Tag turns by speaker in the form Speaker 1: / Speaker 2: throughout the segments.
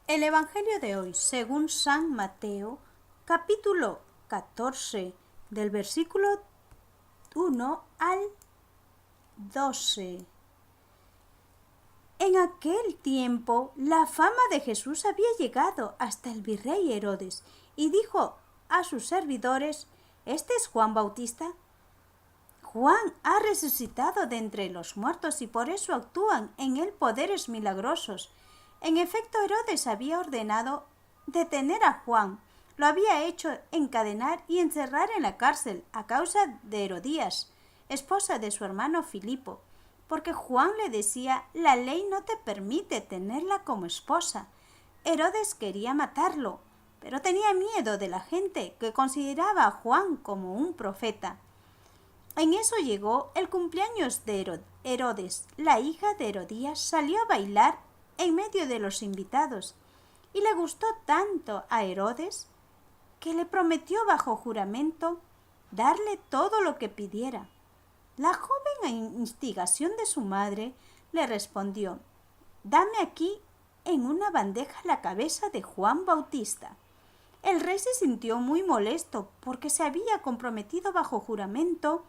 Speaker 1: El Evangelio de hoy, según San Mateo, capítulo 14, del versículo 1 al 12. En aquel tiempo, la fama de Jesús había llegado hasta el virrey Herodes, y dijo a sus servidores: «¿Este es Juan Bautista? Juan ha resucitado de entre los muertos y por eso actúan en él poderes milagrosos». En efecto, Herodes había ordenado detener a Juan. Lo había hecho encadenar y encerrar en la cárcel a causa de Herodías, esposa de su hermano Filipo, porque Juan le decía: «La ley no te permite tenerla como esposa». Herodes quería matarlo, pero tenía miedo de la gente que consideraba a Juan como un profeta. En eso llegó el cumpleaños de Herodes. La hija de Herodías salió a bailar en medio de los invitados, y le gustó tanto a Herodes que le prometió bajo juramento darle todo lo que pidiera. La joven, a instigación de su madre, le respondió: «Dame aquí en una bandeja la cabeza de Juan Bautista». El rey se sintió muy molesto porque se había comprometido bajo juramento.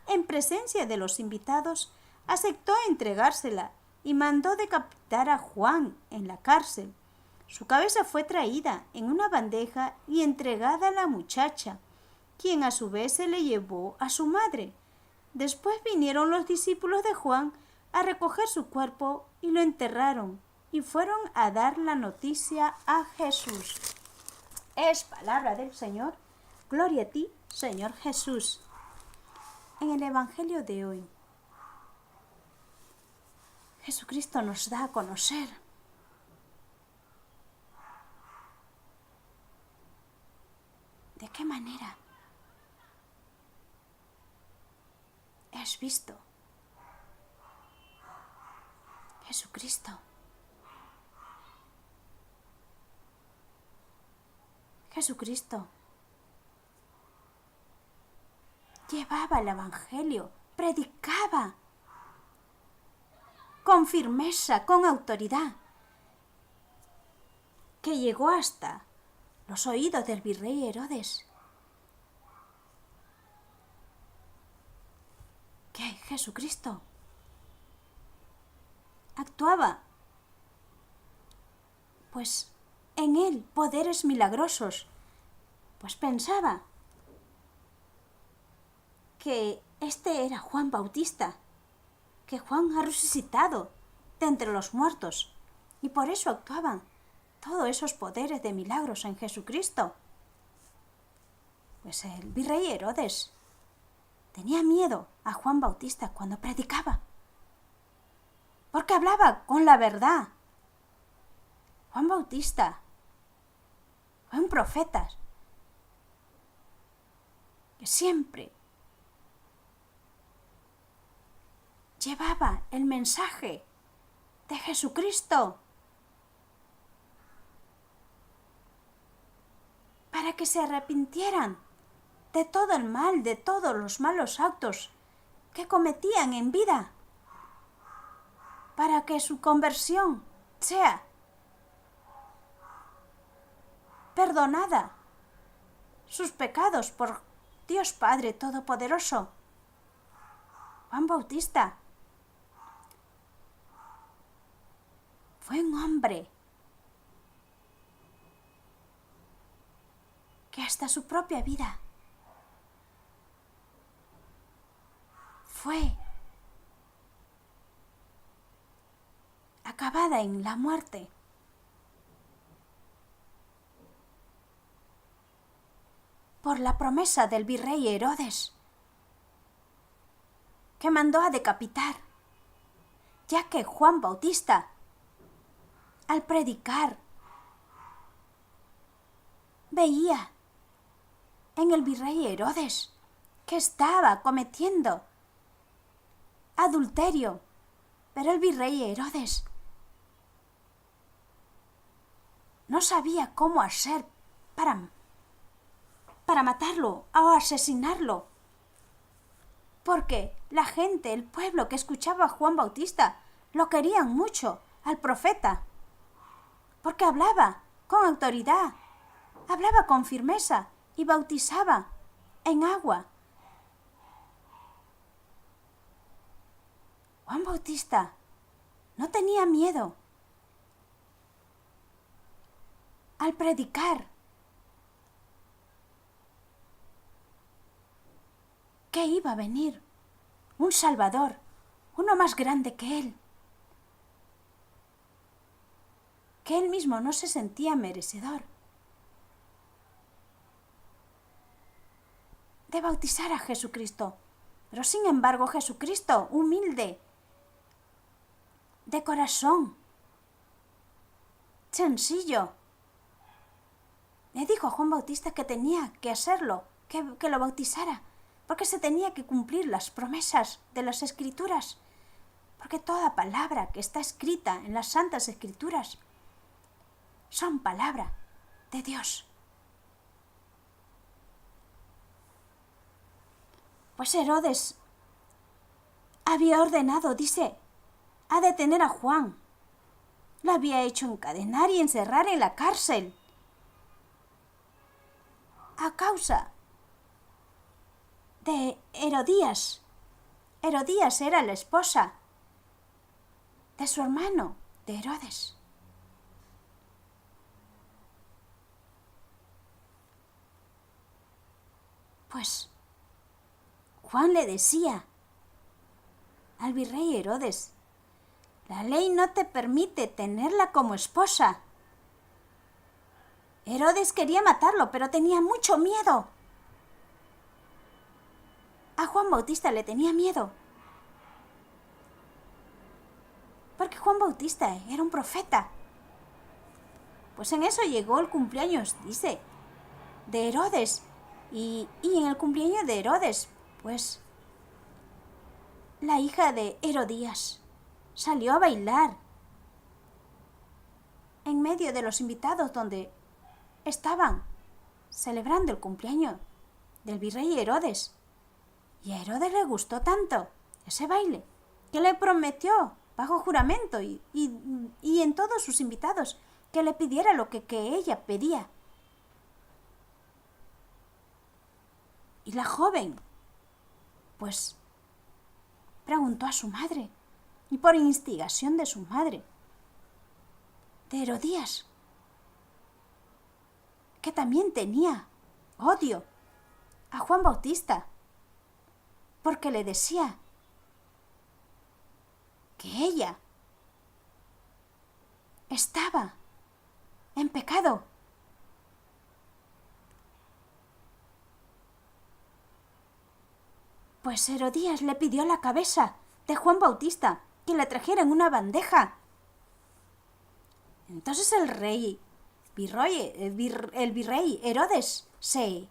Speaker 1: En presencia de los invitados, aceptó entregársela y mandó decapitar a Juan en la cárcel. Su cabeza fue traída en una bandeja y entregada a la muchacha, quien a su vez se le llevó a su madre. Después vinieron los discípulos de Juan a recoger su cuerpo y lo enterraron, y fueron a dar la noticia a Jesús. Es palabra del Señor. Gloria a ti, Señor Jesús. En el Evangelio de hoy, Jesucristo nos da a conocer de qué manera es visto Jesucristo. Jesucristo llevaba el Evangelio, predicaba con firmeza, con autoridad, que llegó hasta los oídos del virrey Herodes. Que Jesucristo actuaba, pues en él poderes milagrosos, pues pensaba que este era Juan Bautista, que Juan ha resucitado de entre los muertos, y por eso actuaban todos esos poderes de milagros en Jesucristo. Pues el virrey Herodes tenía miedo a Juan Bautista cuando predicaba, porque hablaba con la verdad. Juan Bautista fue un profeta que siempre llevaba el mensaje de Jesucristo para que se arrepintieran de todo el mal, de todos los malos actos que cometían en vida, para que su conversión sea perdonada, sus pecados por Dios Padre Todopoderoso. Juan Bautista fue un hombre que hasta su propia vida fue acabada en la muerte. Por la promesa del virrey Herodes, que mandó a decapitar, ya que Juan Bautista, al predicar, veía en el virrey Herodes que estaba cometiendo adulterio, pero el virrey Herodes no sabía cómo hacer para matarlo o asesinarlo, porque la gente, el pueblo que escuchaba a Juan Bautista, lo querían mucho al profeta. porque hablaba con autoridad, hablaba con firmeza y bautizaba en agua. Juan Bautista no tenía miedo al predicar que iba a venir un Salvador, uno más grande que él mismo no se sentía merecedor de bautizar a Jesucristo. Pero sin embargo Jesucristo, humilde, de corazón, sencillo, le dijo a Juan Bautista que tenía que hacerlo, que lo bautizara, porque se tenía que cumplir las promesas de las Escrituras, porque toda palabra que está escrita en las Santas Escrituras son palabra de Dios. Pues Herodes había ordenado, dice, a detener a Juan. Lo había hecho encadenar y encerrar en la cárcel a causa de Herodías. Herodías era la esposa de su hermano, de Herodes. Pues Juan le decía al virrey Herodes: la ley no te permite tenerla como esposa. Herodes quería matarlo, pero tenía mucho miedo. A Juan Bautista le tenía miedo, porque Juan Bautista era un profeta. Pues en eso llegó el cumpleaños, dice, de Herodes. Y en el cumpleaños de Herodes, pues la hija de Herodías salió a bailar en medio de los invitados donde estaban celebrando el cumpleaños del virrey Herodes. Y a Herodes le gustó tanto ese baile que le prometió bajo juramento y en todos sus invitados que le pidiera lo que ella pedía. Y la joven, pues, preguntó a su madre, y por instigación de su madre, de Herodías, que también tenía odio a Juan Bautista, porque le decía que ella estaba en pecado. Pues Herodías le pidió la cabeza de Juan Bautista, que le trajera en una bandeja. Entonces el virrey Herodes se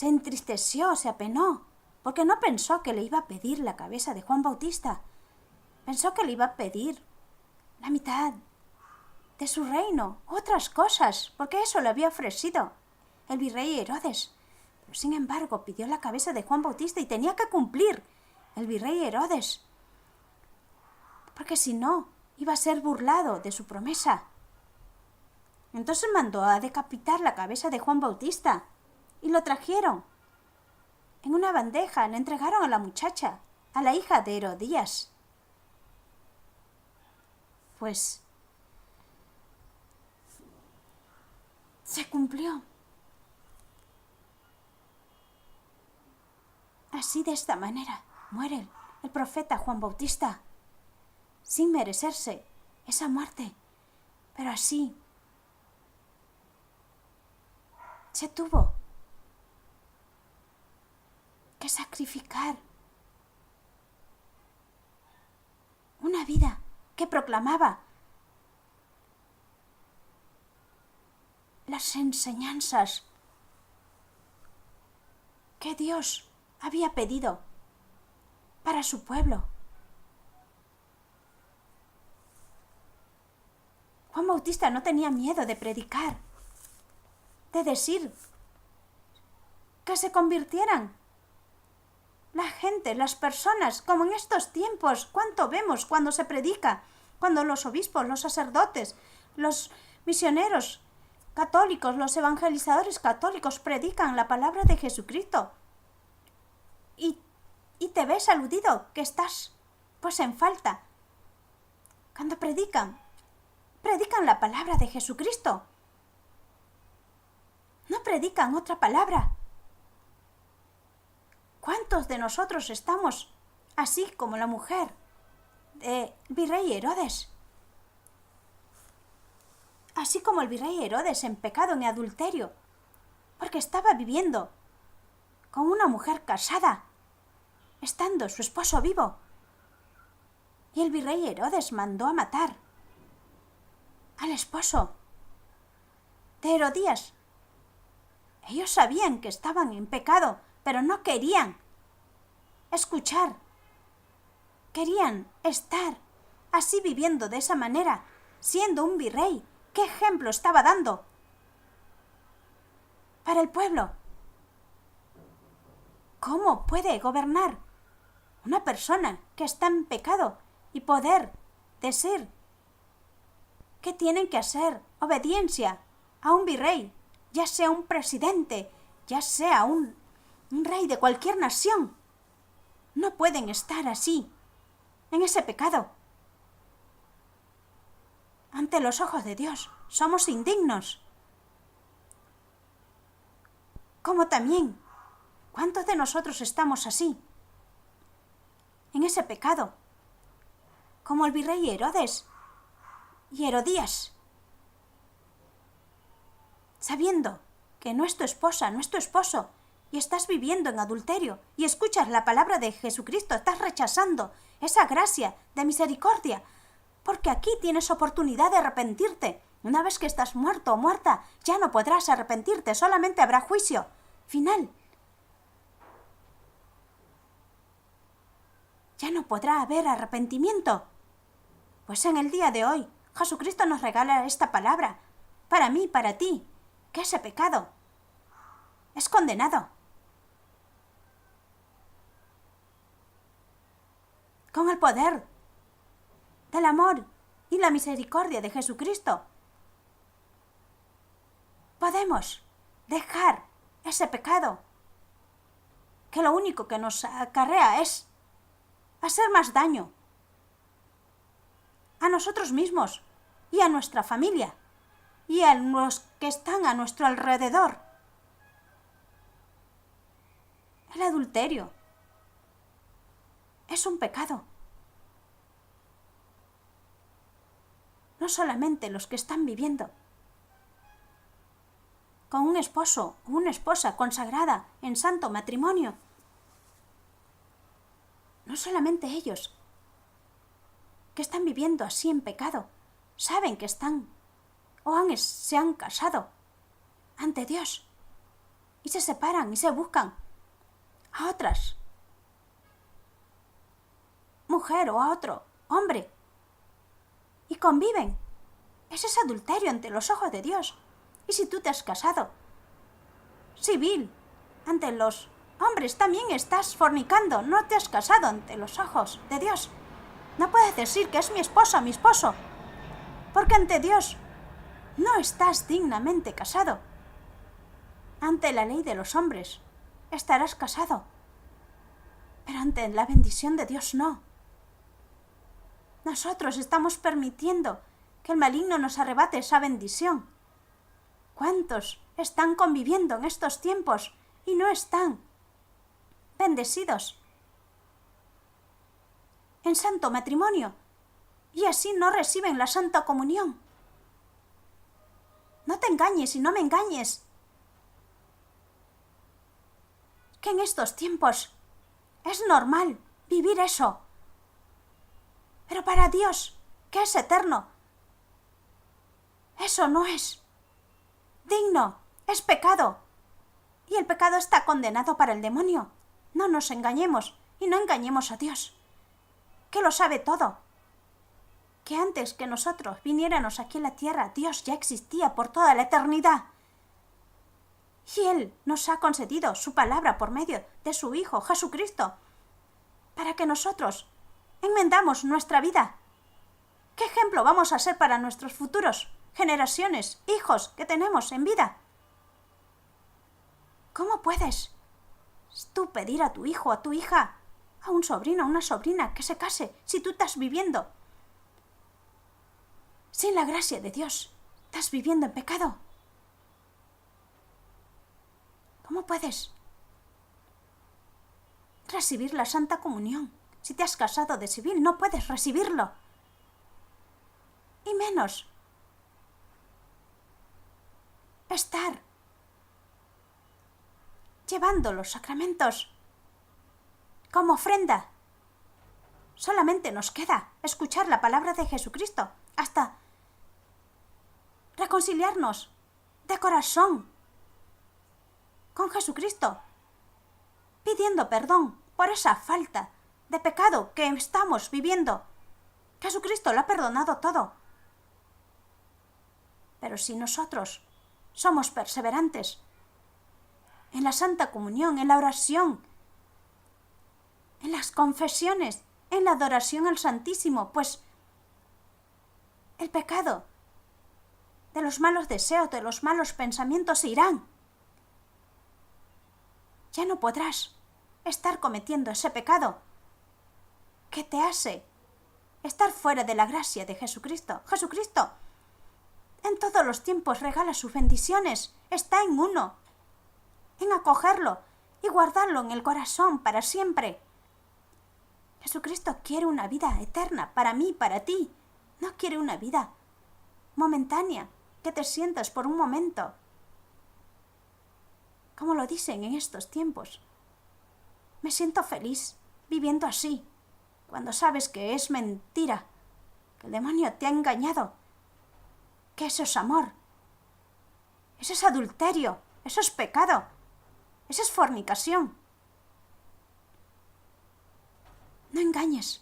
Speaker 1: entristeció, se apenó, porque no pensó que le iba a pedir la cabeza de Juan Bautista. Pensó que le iba a pedir la mitad de su reino, otras cosas, porque eso le había ofrecido el virrey Herodes. Pero sin embargo pidió la cabeza de Juan Bautista y tenía que cumplir el virrey Herodes, porque si no iba a ser burlado de su promesa. Entonces mandó a decapitar la cabeza de Juan Bautista y lo trajeron en una bandeja, le entregaron a la muchacha, a la hija de Herodías. Pues se cumplió. Así, de esta manera, muere el profeta Juan Bautista, sin merecerse esa muerte. Pero así se tuvo que sacrificar una vida que proclamaba las enseñanzas que Dios había pedido para su pueblo. Juan Bautista no tenía miedo de predicar, de decir que se convirtieran la gente, las personas, como en estos tiempos. ¿Cuánto vemos cuando se predica? Cuando los obispos, los sacerdotes, los misioneros católicos, los evangelizadores católicos predican la palabra de Jesucristo y te ves aludido que estás pues en falta. Cuando predican la palabra de Jesucristo. No predican otra palabra. ¿Cuántos de nosotros estamos así como la mujer del virrey Herodes? Así como el virrey Herodes en pecado, en adulterio, porque estaba viviendo con una mujer casada, estando su esposo vivo. Y el virrey Herodes mandó a matar al esposo de Herodías. Ellos sabían que estaban en pecado, pero no querían escuchar. Querían estar así viviendo de esa manera, siendo un virrey. ¿Qué ejemplo estaba dando para el pueblo? ¿Cómo puede gobernar una persona que está en pecado y poder decir que tienen que hacer obediencia a un virrey, ya sea un presidente, ya sea un rey de cualquier nación? No pueden estar así, en ese pecado. Ante los ojos de Dios somos indignos. Como también, ¿cuántos de nosotros estamos así? En ese pecado, como el virrey Herodes y Herodías, sabiendo que no es tu esposa, no es tu esposo, y estás viviendo en adulterio, y escuchas la palabra de Jesucristo, estás rechazando esa gracia de misericordia, porque aquí tienes oportunidad de arrepentirte. Una vez que estás muerto o muerta, ya no podrás arrepentirte, solamente habrá juicio final. Ya no podrá haber arrepentimiento. Pues en el día de hoy, Jesucristo nos regala esta palabra, para mí, para ti, que ese pecado es condenado. Con el poder del amor y la misericordia de Jesucristo, podemos dejar ese pecado, que lo único que nos acarrea es hacer más daño a nosotros mismos y a nuestra familia y a los que están a nuestro alrededor. El adulterio es un pecado. No solamente los que están viviendo con un esposo o una esposa consagrada en santo matrimonio. No solamente ellos que están viviendo así en pecado, saben que están o se han casado ante Dios y se separan y se buscan a otras mujer o a otro hombre y conviven. Ese es adulterio ante los ojos de Dios. Y si tú te has casado civil ante los hombres, también estás fornicando, no te has casado ante los ojos de Dios. No puedes decir que es mi esposa, mi esposo, porque ante Dios no estás dignamente casado. Ante la ley de los hombres estarás casado, pero ante la bendición de Dios no. Nosotros estamos permitiendo que el maligno nos arrebate esa bendición. ¿Cuántos están conviviendo en estos tiempos y no están bendecidos en santo matrimonio y así no reciben la santa comunión? No te engañes y no me engañes, que en estos tiempos es normal vivir eso. Pero para Dios, que es eterno, eso no es digno, es pecado. Y el pecado está condenado para el demonio. No nos engañemos y no engañemos a Dios, que lo sabe todo. Que antes que nosotros viniéramos aquí a la tierra, Dios ya existía por toda la eternidad. Y Él nos ha concedido su palabra por medio de su Hijo, Jesucristo, para que nosotros enmendamos nuestra vida ¿Qué ejemplo vamos a ser para nuestros futuros generaciones, hijos que tenemos en vida? ¿Cómo puedes tú pedir a tu hijo, a tu hija, a un sobrino, a una sobrina que se case si tú estás viviendo sin la gracia de Dios? Estás viviendo en pecado. ¿Cómo puedes recibir la Santa Comunión? Si te has casado de civil, no puedes recibirlo. Y menos estar llevando los sacramentos como ofrenda. Solamente nos queda escuchar la palabra de Jesucristo, hasta reconciliarnos de corazón con Jesucristo, pidiendo perdón por esa falta de pecado que estamos viviendo. Jesucristo lo ha perdonado todo. Pero si nosotros somos perseverantes en la Santa Comunión, en la oración, en las confesiones, en la adoración al Santísimo, pues el pecado de los malos deseos, de los malos pensamientos se irán. Ya no podrás estar cometiendo ese pecado que te hace estar fuera de la gracia de Jesucristo. Jesucristo en todos los tiempos regala sus bendiciones. Está en uno, en acogerlo y guardarlo en el corazón para siempre. Jesucristo quiere una vida eterna para mí, para ti. No quiere una vida momentánea, que te sientas por un momento. Como lo dicen en estos tiempos. Me siento feliz viviendo así, cuando sabes que es mentira, que el demonio te ha engañado, que eso es amor, eso es adulterio, eso es pecado, eso es fornicación. No engañes.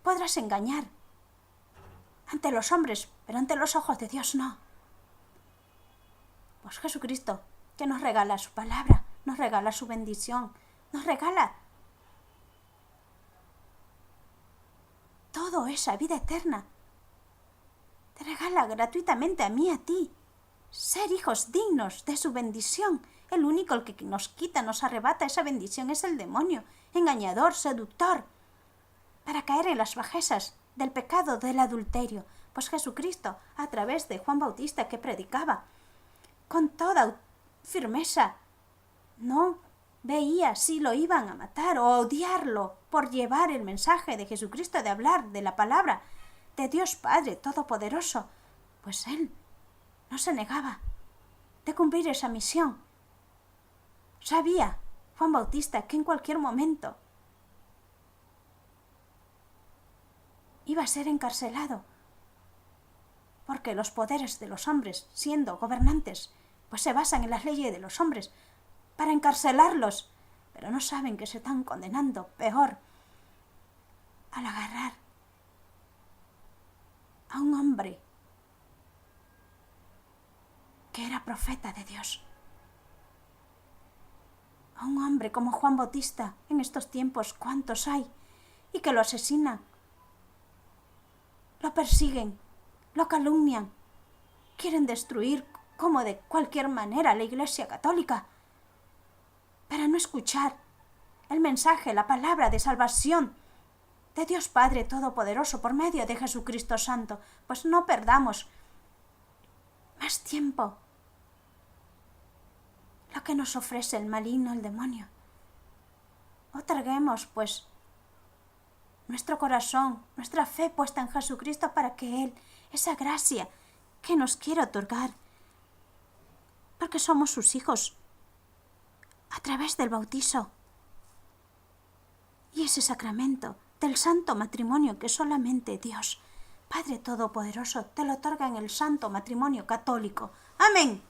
Speaker 1: Podrás engañar ante los hombres, pero ante los ojos de Dios no. Pues Jesucristo, que nos regala su palabra, nos regala su bendición, nos regala todo esa vida eterna. Te regala gratuitamente a mí y a ti ser hijos dignos de su bendición. El único el que nos quita, nos arrebata esa bendición es el demonio, engañador, seductor, para caer en las bajezas del pecado, del adulterio. Pues Jesucristo, a través de Juan Bautista, que predicaba con toda firmeza, no veía si lo iban a matar o odiarlo por llevar el mensaje de Jesucristo, de hablar de la palabra de Dios Padre Todopoderoso. Pues él no se negaba de cumplir esa misión. Sabía Juan Bautista que en cualquier momento iba a ser encarcelado, porque los poderes de los hombres, siendo gobernantes, pues se basan en las leyes de los hombres para encarcelarlos, pero no saben que se están condenando peor al agarrar a un hombre que era profeta de Dios, a un hombre como Juan Bautista. En estos tiempos, ¿cuántos hay? Y que lo asesinan, lo persiguen, lo calumnian, quieren destruir como de cualquier manera la Iglesia Católica, para no escuchar el mensaje, la palabra de salvación de Dios Padre Todopoderoso por medio de Jesucristo Santo. Pues no perdamos más tiempo lo que nos ofrece el maligno, el demonio. Otorguemos, pues, nuestro corazón, nuestra fe puesta en Jesucristo, para que Él, esa gracia que nos quiere otorgar, porque somos sus hijos, a través del bautizo y ese sacramento del santo matrimonio que solamente Dios, Padre Todopoderoso, te lo otorga en el santo matrimonio católico. Amén.